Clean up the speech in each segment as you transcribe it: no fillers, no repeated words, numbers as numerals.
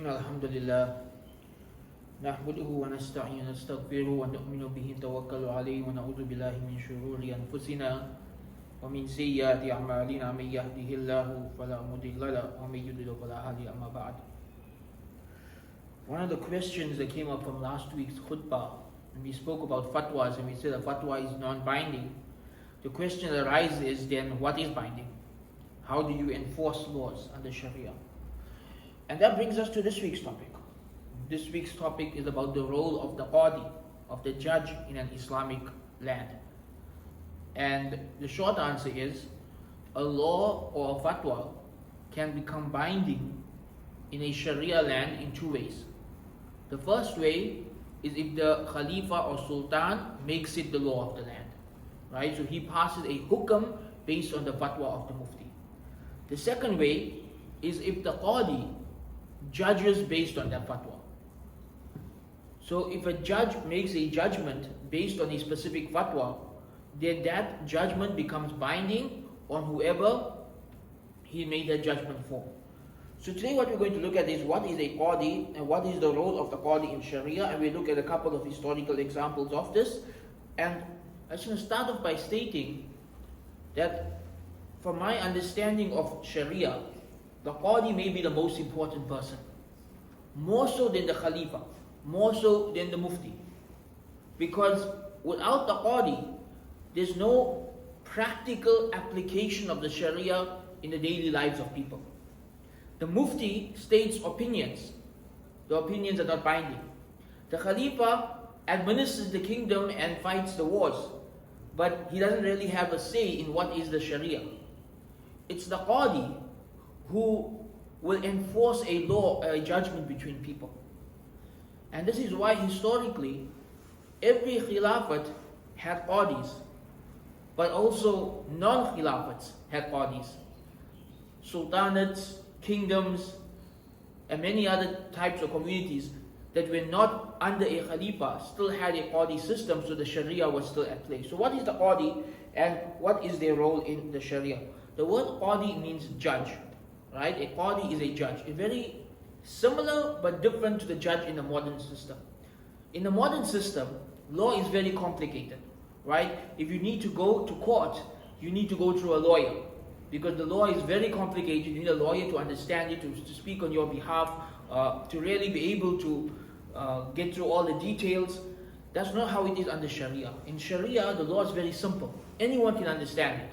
إن الحمد لله نحمده ونستعين ونستغفره ونؤمن به نتوكل عليه ونعوذ بالله من شرور أنفسنا ومن سيئات أعمالنا من يهده الله فلا مضل له ومن يضلل فلا هادي له أما بعد. One of the questions that came up from last week's khutbah, and we spoke about fatwas and we said a fatwa is non-binding. The question that arises is then, what is binding? How do you enforce laws under Sharia? And that brings us to this week's topic. This week's topic is about the role of the Qadhi, of the judge in an Islamic land. And the short answer is, a law or a fatwa can become binding in a Sharia land in two ways. The first way is if the Khalifa or Sultan makes it the law of the land. Right? So he passes a hukam based on the fatwa of the Mufti. The second way is if the Qadhi judges based on that fatwa. So if a judge makes a judgment based on a specific fatwa, then that judgment becomes binding on whoever he made that judgment for. So today what we're going to look at is what is a Qadhi and what is the role of the Qadhi in Sharia, and we'll look at a couple of historical examples of this. And I just want to start off by stating that from my understanding of Sharia, the Qadhi may be the most important person, more so than the Khalifa, more so than the Mufti. Because without the Qadhi, there's no practical application of the Sharia in the daily lives of people. The Mufti states opinions. The opinions are not binding. The Khalifa administers the kingdom and fights the wars, but he doesn't really have a say in what is the Sharia. It's the Qadhi who will enforce a law, a judgment between people. And this is why historically, every Khilafat had Qadhis, but also non-Khilafats had Qadhis. Sultanates, kingdoms, and many other types of communities that were not under a Khalifa still had a Qadhi system, so the Sharia was still at play. So what is the Qadhi and what is their role in the Sharia? The word Qadhi means judge, right? A Qadhi is a judge. A very similar but different to the judge in the modern system. In the modern system, law is very complicated, right? If you need to go to court, you need to go through a lawyer, because the law is very complicated. You need a lawyer to understand it, to speak on your behalf, to really be able to get through all the details. That's not how it is under Sharia. In Sharia, the law is very simple. Anyone can understand it,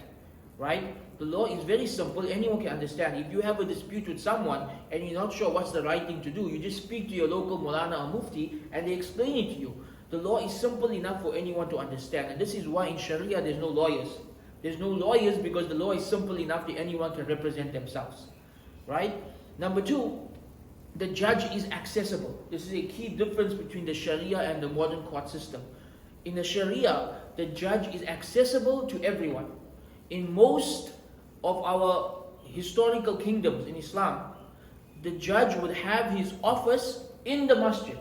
right? The law is very simple, anyone can understand. If you have a dispute with someone and you're not sure what's the right thing to do, you just speak to your local Maulana or Mufti and they explain it to you. The law is simple enough for anyone to understand. And this is why in Sharia there's no lawyers. There's no lawyers because the law is simple enough that anyone can represent themselves. Right? Number two, the judge is accessible. This is a key difference between the Sharia and the modern court system. In the Sharia, the judge is accessible to everyone. In most of our historical kingdoms in Islam, the judge would have his office in the masjid.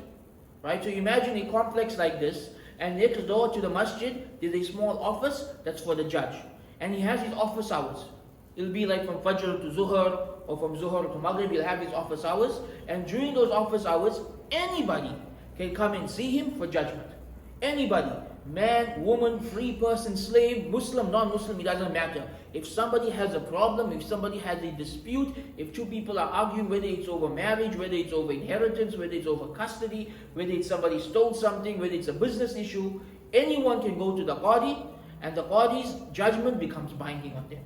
Right? So imagine a complex like this, and next door to the masjid, there's a small office that's for the judge. And he has his office hours. It'll be like from Fajr to Zuhr, or from Zuhr to Maghrib, he'll have his office hours. And during those office hours, anybody can come and see him for judgment. Anybody. Man, woman, free person, slave, Muslim, non-Muslim, it doesn't matter. If somebody has a problem, if somebody has a dispute, if two people are arguing, whether it's over marriage, whether it's over inheritance, whether it's over custody, whether it's somebody stole something, whether it's a business issue, anyone can go to the Qadhi, and the Qadhi's judgment becomes binding on them.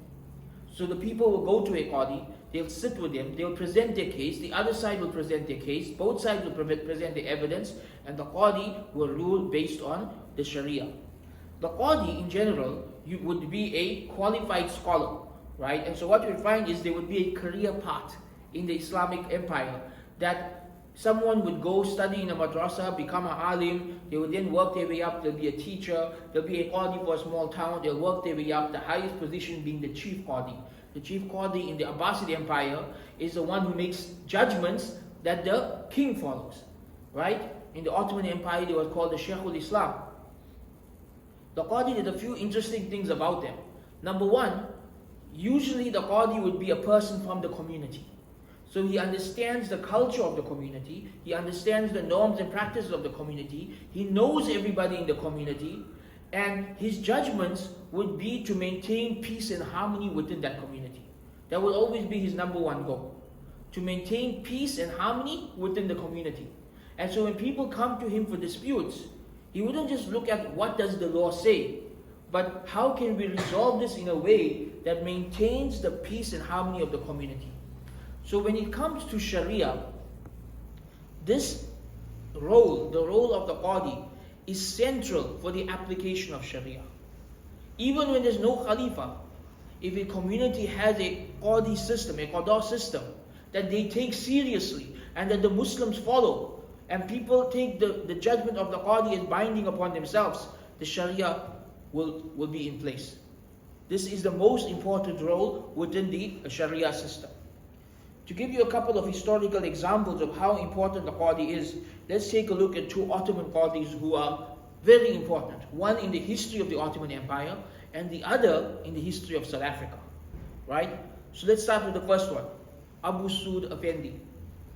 So the people will go to a Qadhi, they'll sit with them, they'll present their case, the other side will present their case, both sides will present their evidence, and the Qadhi will rule based on the Sharia. The Qadhi in general would be a qualified scholar, right? And so what we find is there would be a career path in the Islamic empire, that someone would go study in a madrasa, become an alim, they would then work their way up, they'll be a teacher, they'll be a Qadhi for a small town, they'll work their way up, the highest position being the chief Qadhi. The chief Qadhi in the Abbasid Empire is the one who makes judgments that the king follows, right? In the Ottoman Empire, they were called the Shaykh al-Islam. The Qadhi did a few interesting things about them. Number one, usually the Qadhi would be a person from the community. So he understands the culture of the community, he understands the norms and practices of the community, he knows everybody in the community, and his judgments would be to maintain peace and harmony within that community. That will always be his number one goal, to maintain peace and harmony within the community. And so when people come to him for disputes, he wouldn't just look at what does the law say, but how can we resolve this in a way that maintains the peace and harmony of the community. So when it comes to Sharia, this role, the role of the Qadhi, is central for the application of Sharia. Even when there's no Khalifa, if a community has a Qadhi system, a Qada system, that they take seriously and that the Muslims follow, and people take the judgment of the Qadhi as binding upon themselves, the Sharia will be in place. This is the most important role within the Sharia system. To give you a couple of historical examples of how important the Qadhi is, let's take a look at two Ottoman Qadhis who are very important. One in the history of the Ottoman Empire, and the other in the history of South Africa. Right? So let's start with the first one, Abu Sud Effendi.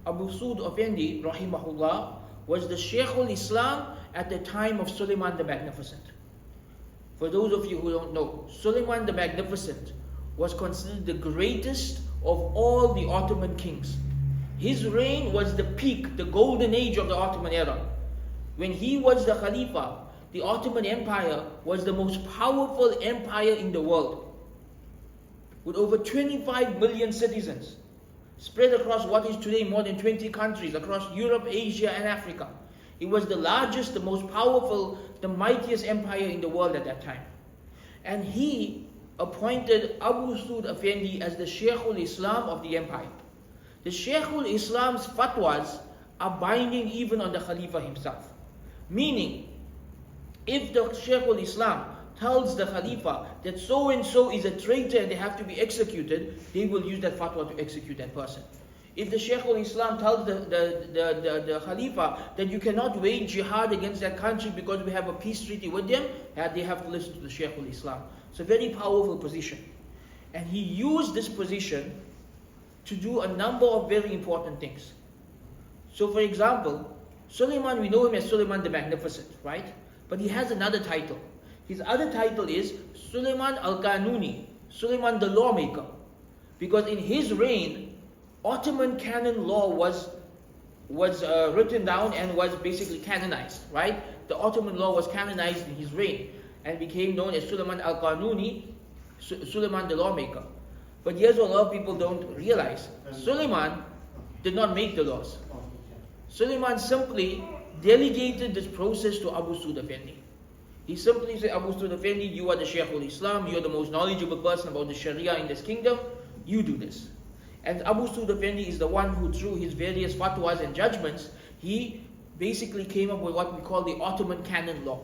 Abu Sud Effendi, rahimahullah, was the Shaykh al-Islam at the time of Suleiman the Magnificent. For those of you who don't know, Suleiman the Magnificent was considered the greatest of all the Ottoman kings. His reign was the peak, the golden age of the Ottoman era. When he was the Khalifa, the Ottoman Empire was the most powerful empire in the world, with over 25 million citizens, spread across what is today more than 20 countries, across Europe, Asia, and Africa. It was the largest, the most powerful, the mightiest empire in the world at that time. And he appointed Abu Sud Effendi as the Shaykh al-Islam of the empire. The Shaykh al-Islam's fatwas are binding even on the Khalifa himself. Meaning, if the Shaykh al-Islam tells the Khalifa that so and so is a traitor and they have to be executed, they will use that fatwa to execute that person. If the Shaykh al-Islam tells the Khalifa that you cannot wage jihad against that country because we have a peace treaty with them, they have to listen to the Shaykh al-Islam. It's a very powerful position. And he used this position to do a number of very important things. So for example, Suleiman, we know him as Suleiman the Magnificent, right? But he has another title. His other title is Suleiman al-Qanuni, Suleiman the lawmaker. Because in his reign, Ottoman canon law was written down and was basically canonized, right? The Ottoman law was canonized in his reign and became known as Suleiman al-Qanuni, Suleiman the lawmaker. But here's what a lot of people don't realize. Suleiman did not make the laws. Suleiman simply delegated this process to Abu Sud Effendi. He simply said, Abu Sud Effendi, you are the Shaykh al-Islam, you are the most knowledgeable person about the Sharia in this kingdom, you do this. And Abu Sud Effendi is the one who, through his various fatwas and judgments, he basically came up with what we call the Ottoman canon law.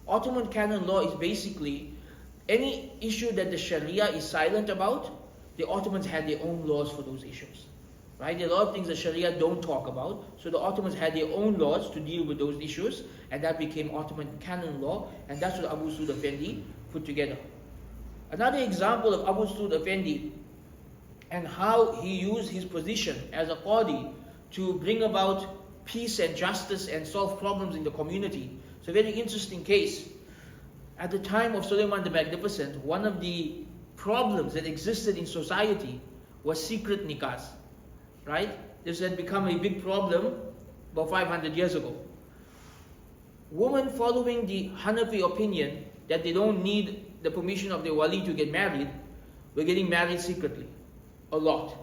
Ottoman canon law is basically any issue that the Sharia is silent about, the Ottomans had their own laws for those issues. Right? There are a lot of things the Sharia don't talk about, so the Ottomans had their own laws to deal with those issues, and that became Ottoman canon law, and that's what Abu Sud Effendi put together. Another example of Abu Sud Effendi and how he used his position as a Qadhi to bring about peace and justice and solve problems in the community. It's a very interesting case. At the time of Suleiman the Magnificent, one of the problems that existed in society was secret nikahs. Right? This had become a big problem about 500 years ago. Women following the Hanafi opinion that they don't need the permission of their wali to get married were getting married secretly. A lot.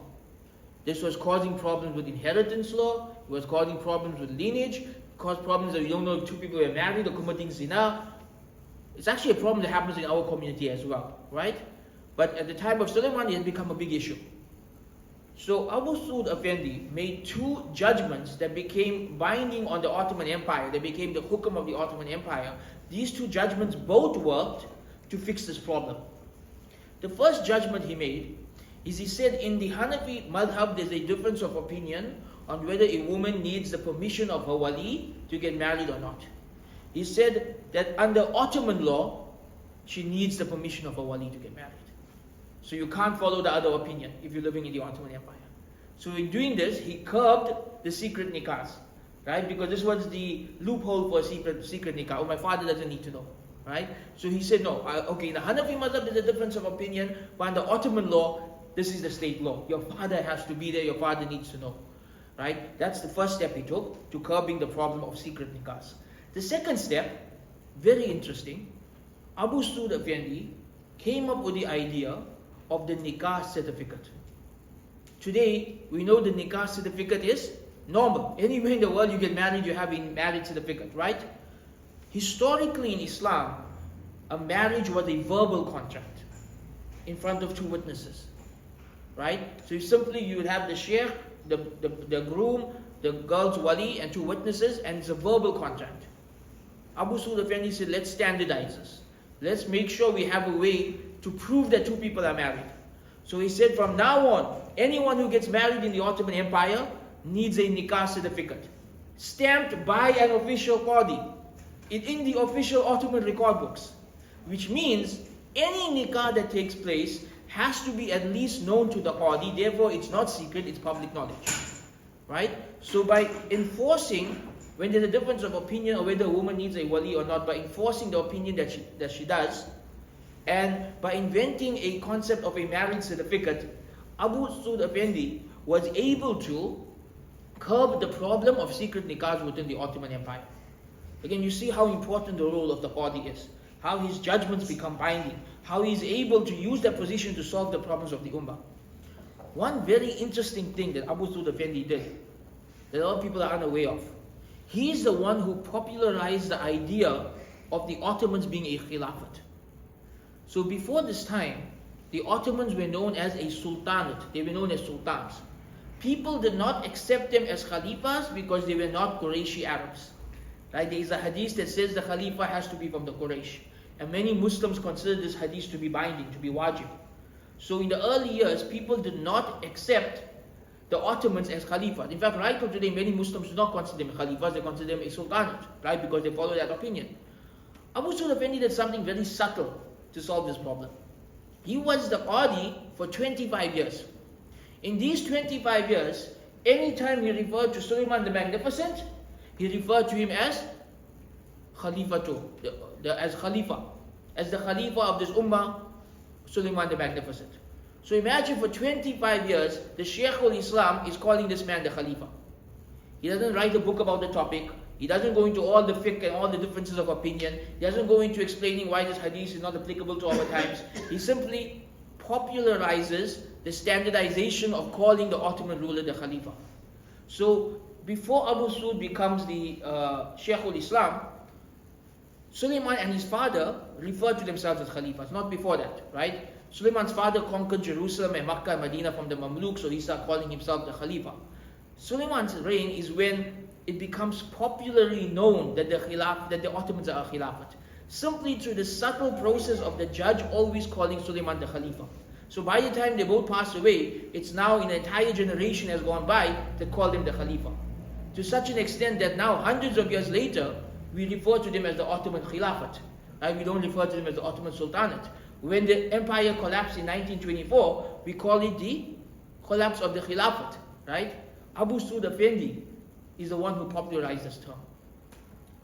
This was causing problems with inheritance law, it was causing problems with lineage, it caused problems that we don't know if two people were married or committing zina. It's actually a problem that happens in our community as well, right? But at the time of Suleiman, it had become a big issue. So Abu Sud Effendi made two judgments that became binding on the Ottoman Empire. They became the hukum of the Ottoman Empire. These two judgments both worked to fix this problem. The first judgment he made is he said in the Hanafi madhab there's a difference of opinion on whether a woman needs the permission of her wali to get married or not. He said that under Ottoman law, she needs the permission of her wali to get married. So you can't follow the other opinion if you're living in the Ottoman Empire. So in doing this, he curbed the secret nikahs, right? Because this was the loophole for secret nikah. Oh, my father doesn't need to know, right? So he said, no, okay, in the Hanafi madhab there's a difference of opinion, but in the Ottoman law, this is the state law. Your father has to be there, your father needs to know, right? That's the first step he took to curbing the problem of secret nikahs. The second step, very interesting, Abu Saud Effendi came up with the idea of the nikah certificate. Today, we know the nikah certificate is normal. Anywhere in the world you get married, you have a marriage certificate, right? Historically in Islam, a marriage was a verbal contract in front of two witnesses, right? So you would have the sheikh, the groom, the girl's wali, and two witnesses, and it's a verbal contract. Abu Saud Effendi said, let's standardize this. Let's make sure we have a way to prove that two people are married. So he said, from now on, anyone who gets married in the Ottoman Empire needs a nikah certificate, stamped by an official Qadhi, in the official Ottoman record books. Which means, any nikah that takes place has to be at least known to the Qadhi, therefore it's not secret, it's public knowledge. Right? So by enforcing, when there's a difference of opinion on whether a woman needs a wali or not, by enforcing the opinion that she does, and by inventing a concept of a marriage certificate, Abu Saud Effendi was able to curb the problem of secret nikahs within the Ottoman Empire. Again, you see how important the role of the Qadhi is, how his judgments become binding, how he is able to use that position to solve the problems of the Ummah. One very interesting thing that Abu Saud Effendi did, that a lot of people are unaware of, he is the one who popularized the idea of the Ottomans being a Khilafat. So before this time, the Ottomans were known as a sultanate. They were known as sultans. People did not accept them as Khalifas because they were not Qurayshi Arabs. Right? There is a hadith that says the Khalifa has to be from the Quraysh. And many Muslims consider this hadith to be binding, to be wajib. So in the early years, people did not accept the Ottomans as Khalifas. In fact, right till today, many Muslims do not consider them Khalifas, they consider them a sultanate, right? Because they follow that opinion. Abu Saud Effendi did something very subtle to solve this problem. He was the Qadhi for 25 years. In these 25 years, anytime he referred to Suleiman the Magnificent, he referred to him as Khalifatu, as Khalifa, as the Khalifa of this Ummah, Suleiman the Magnificent. So imagine for 25 years, the Shaykh al-Islam is calling this man the Khalifa. He doesn't write a book about the topic. He doesn't go into all the fiqh and all the differences of opinion. He doesn't go into explaining why this hadith is not applicable to our times. He simply popularizes the standardization of calling the Ottoman ruler the Khalifa. So before Abu Saud becomes the Shaykh al-Islam, Suleiman and his father referred to themselves as Khalifas, not before that, right? Suleiman's father conquered Jerusalem and Makkah and Medina from the Mamluk, so he started calling himself the Khalifa. Suleiman's reign is when it becomes popularly known that the Ottomans are a Khilafat, simply through the subtle process of the judge always calling Suleiman the Khalifa. So by the time they both pass away, it's now an entire generation has gone by that call them the Khalifa. To such an extent that now, hundreds of years later, we refer to them as the Ottoman Khilafat. Right? We don't refer to them as the Ottoman Sultanate. When the empire collapsed in 1924, we call it the collapse of the Khilafat. Right? Abu Saud Effendi is the one who popularized this term.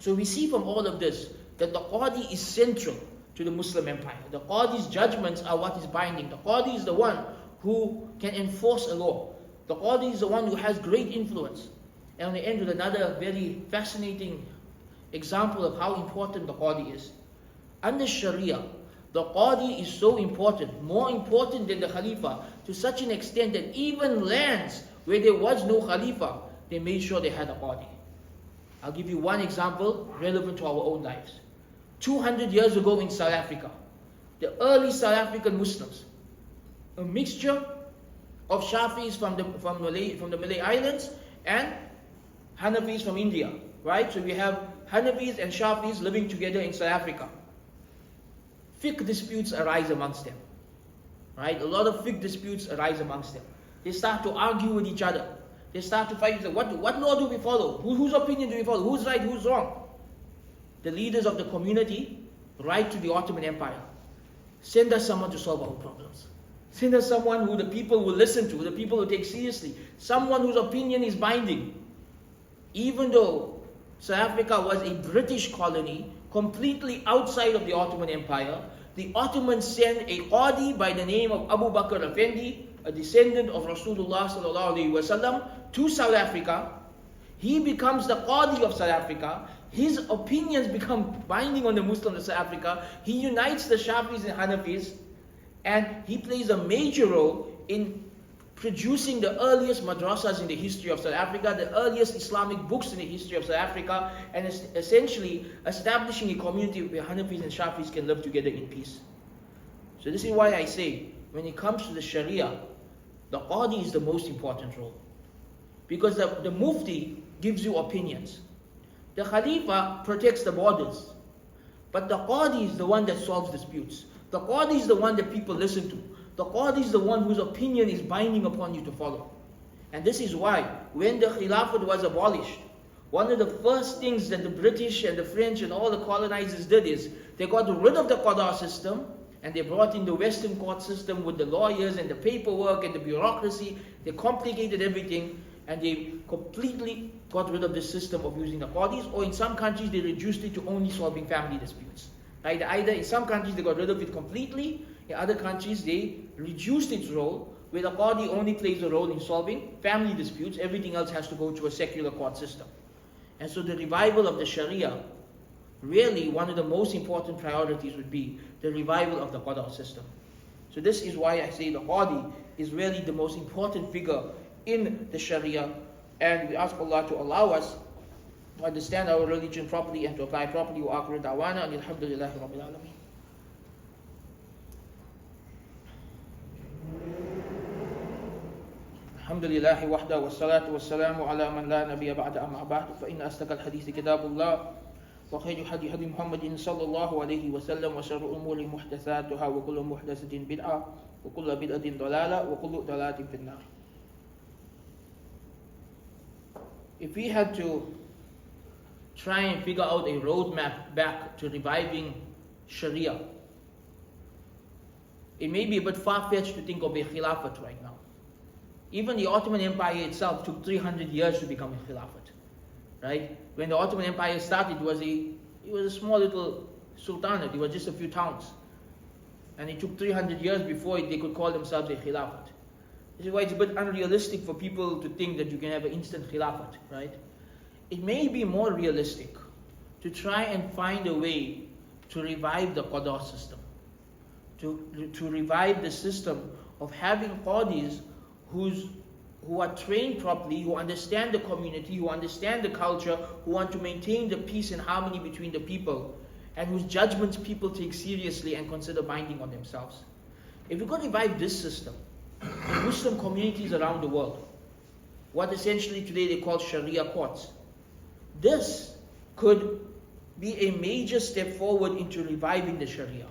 So we see from all of this that the Qadhi is central to the Muslim empire. The Qadhi's judgments are what is binding. The Qadhi is the one who can enforce a law. The Qadhi is the one who has great influence. And I'm going to end with another very fascinating example of how important the Qadhi is. Under Shariah, the Qadhi is so important, more important than the Khalifa, to such an extent that even lands where there was no Khalifa, they made sure they had a Qadhi. I'll give you one example relevant to our own lives. 200 years ago in South Africa, the early South African Muslims, a mixture of Shafis from the Malay Islands and Hanafis from India, right? So we have Hanafis and Shafis living together in South Africa. Fiqh disputes arise amongst them, right? A lot of fiqh disputes arise amongst them. They start to argue with each other. They start to fight. What law do we follow? Whose opinion do we follow? Who's right, who's wrong? The leaders of the community write to the Ottoman Empire, send us someone to solve our problems. Send us someone who the people will listen to, the people will take seriously, someone whose opinion is binding. Even though South Africa was a British colony, completely outside of the Ottoman Empire, the Ottomans sent a Qadhi by the name of Abu Bakr Effendi, a descendant of Rasulullah sallallahu alaihi wasallam, to South Africa. He becomes the Qadhi of South Africa. His opinions become binding on the Muslims of South Africa. He unites the Shafis and Hanafis, and he plays a major role in producing the earliest madrasas in the history of South Africa, the earliest Islamic books in the history of South Africa, and essentially establishing a community where Hanafis and Shafis can live together in peace. So this is why I say, when it comes to the Sharia, the Qadhi is the most important role. Because the Mufti gives you opinions. The Khalifa protects the borders. But the Qadhi is the one that solves disputes. The Qadhi is the one that people listen to. The Qadhi is the one whose opinion is binding upon you to follow. And this is why, when the Khilafat was abolished, one of the first things that the British and the French and all the colonizers did is, they got rid of the Qada system, and they brought in the Western court system with the lawyers and the paperwork and the bureaucracy. They complicated everything, and they completely got rid of the system of using the Qadis, or in some countries they reduced it to only solving family disputes. Right? Either in some countries they got rid of it completely, in other countries they reduced its role, where the Qadi only plays a role in solving family disputes, everything else has to go to a secular court system. And so the revival of the Sharia, really one of the most important priorities would be the revival of the Qada system. So this is why I say the Qadi is really the most important figure in the Sharia, and we ask Allah to allow us to understand our religion properly and to apply properly. Wa akhiru da'wana and alhamdulillahi rabbil alameen. Alhamdulillahi wahda wa salatu wa salamu ala man la nabiyya ba'da amma ba'du fa inna asdaqal hadithi kitabullah wa khayru hadi Muhammadin sallallahu alayhi wa sallam wa sharru umuri muhdathatuha wa kullu muhdathatin bid'ah wa kullu bid'atin dalalah wa kullu dalalatin finnar. If we had to try and figure out a roadmap back to reviving Sharia, it may be a bit far-fetched to think of a Khilafat right now. Even the Ottoman Empire itself took 300 years to become a Khilafat. Right? When the Ottoman Empire started, it was a small little sultanate, it was just a few towns. And it took 300 years before they could call themselves a Khilafat. This is why it's a bit unrealistic for people to think that you can have an instant Khilafat, right? It may be more realistic to try and find a way to revive the Qada system, to revive the system of having Qadis who are trained properly, who understand the community, who understand the culture, who want to maintain the peace and harmony between the people, and whose judgments people take seriously and consider binding on themselves. If we could revive this system in Muslim communities around the world, what essentially today they call Sharia courts, this could be a major step forward into reviving the Sharia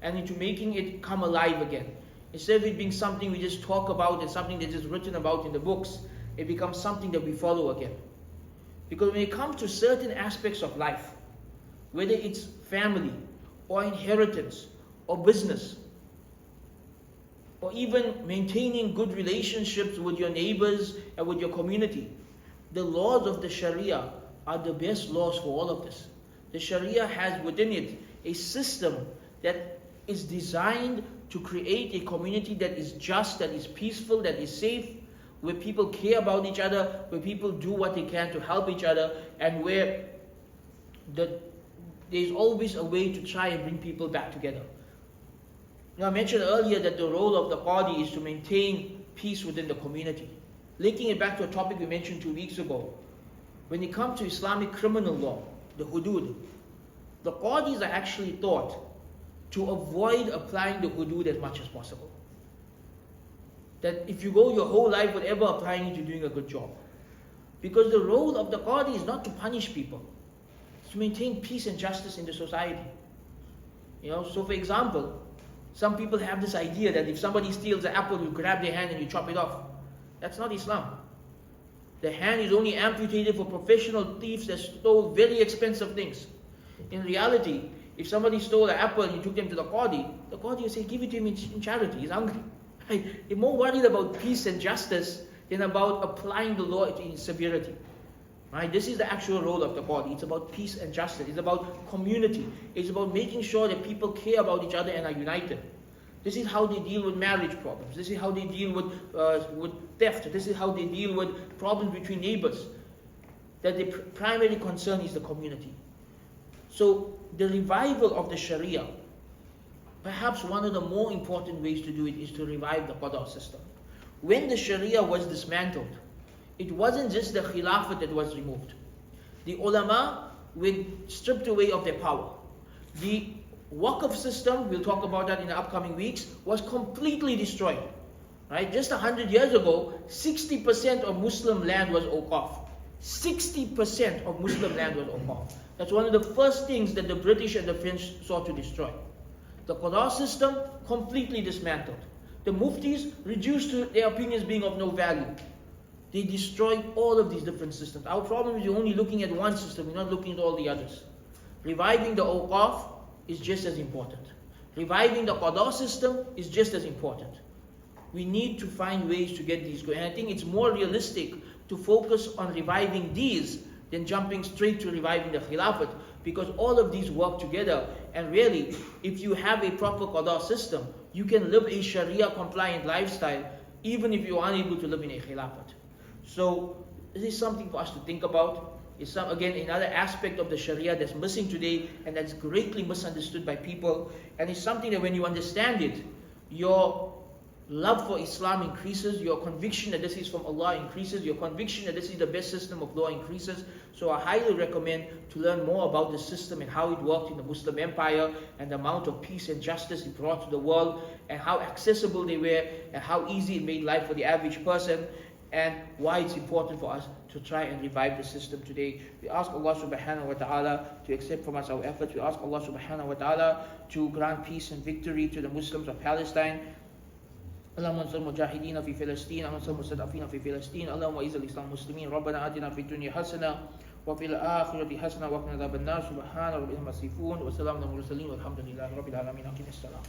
and into making it come alive again. Instead of it being something we just talk about and something that's just written about in the books, it becomes something that we follow again. Because when it comes to certain aspects of life, whether it's family or inheritance or business, or even maintaining good relationships with your neighbors and with your community, the laws of the Sharia are the best laws for all of this. The Sharia has within it a system that is designed to create a community that is just, that is peaceful, that is safe, where people care about each other, where people do what they can to help each other, and where there's always a way to try and bring people back together. Now, I mentioned earlier that the role of the Qadi is to maintain peace within the community. Linking it back to a topic we mentioned 2 weeks ago, when it comes to Islamic criminal law, the hudud, the Qadis are actually taught to avoid applying the hudud as much as possible. That if you go your whole life without ever applying it, you're doing a good job. Because the role of the Qadi is not to punish people, it's to maintain peace and justice in the society. So for example, some people have this idea that if somebody steals an apple, you grab their hand and you chop it off. That's not Islam. The hand is only amputated for professional thieves that stole very expensive things. In reality, if somebody stole an apple and you took them to the Qadi will say, give it to him in charity, he's hungry. They're more worried about peace and justice than about applying the law in severity. Right? This is the actual role of the Qadhi. It's about peace and justice. It's about community. It's about making sure that people care about each other and are united. This is how they deal with marriage problems. This is how they deal with theft. This is how they deal with problems between neighbors. That the primary concern is the community. So the revival of the Sharia, perhaps one of the more important ways to do it is to revive the Qada system. When the Sharia was dismantled, it wasn't just the Khilafat that was removed. The ulama were stripped away of their power. The Waqf system, we'll talk about that in the upcoming weeks, was completely destroyed. Right? Just 100 years ago, 60% of Muslim land was Awqaf. 60% of Muslim land was Awqaf. That's one of the first things that the British and the French sought to destroy. The Qada system, completely dismantled. The Muftis reduced to their opinions being of no value. They destroyed all of these different systems. Our problem is you're only looking at one system, you're not looking at all the others. Reviving the Awqaf is just as important. Reviving the Qada system is just as important. We need to find ways to get these going. And I think it's more realistic to focus on reviving these than jumping straight to reviving the Khilafat, because all of these work together. And really, if you have a proper Qada system, you can live a Sharia compliant lifestyle even if you are unable to live in a Khilafat. So this is something for us to think about. It's again another aspect of the Sharia that's missing today and that's greatly misunderstood by people. And it's something that when you understand it, your love for Islam increases, your conviction that this is from Allah increases, your conviction that this is the best system of law increases. So I highly recommend to learn more about the system and how it worked in the Muslim Empire and the amount of peace and justice it brought to the world and how accessible they were and how easy it made life for the average person, and why it's important for us to try and revive the system today. We ask Allah subhanahu wa ta'ala to accept from us our efforts. We ask Allah subhanahu wa ta'ala to grant peace and victory to the Muslims of Palestine. اللهم انصر المجاهدين في فلسطين، اللهم انصر المستضعفين في فلسطين، اللهم اعز الاسلام والمسلمين، ربنا آتنا في الدنيا حسنة وفي الآخرة حسنة وقنا عذاب النار، سبحان ربك رب العزة عما يصفون وسلام على المرسلين والحمد لله رب العالمين. أقم الصلاة.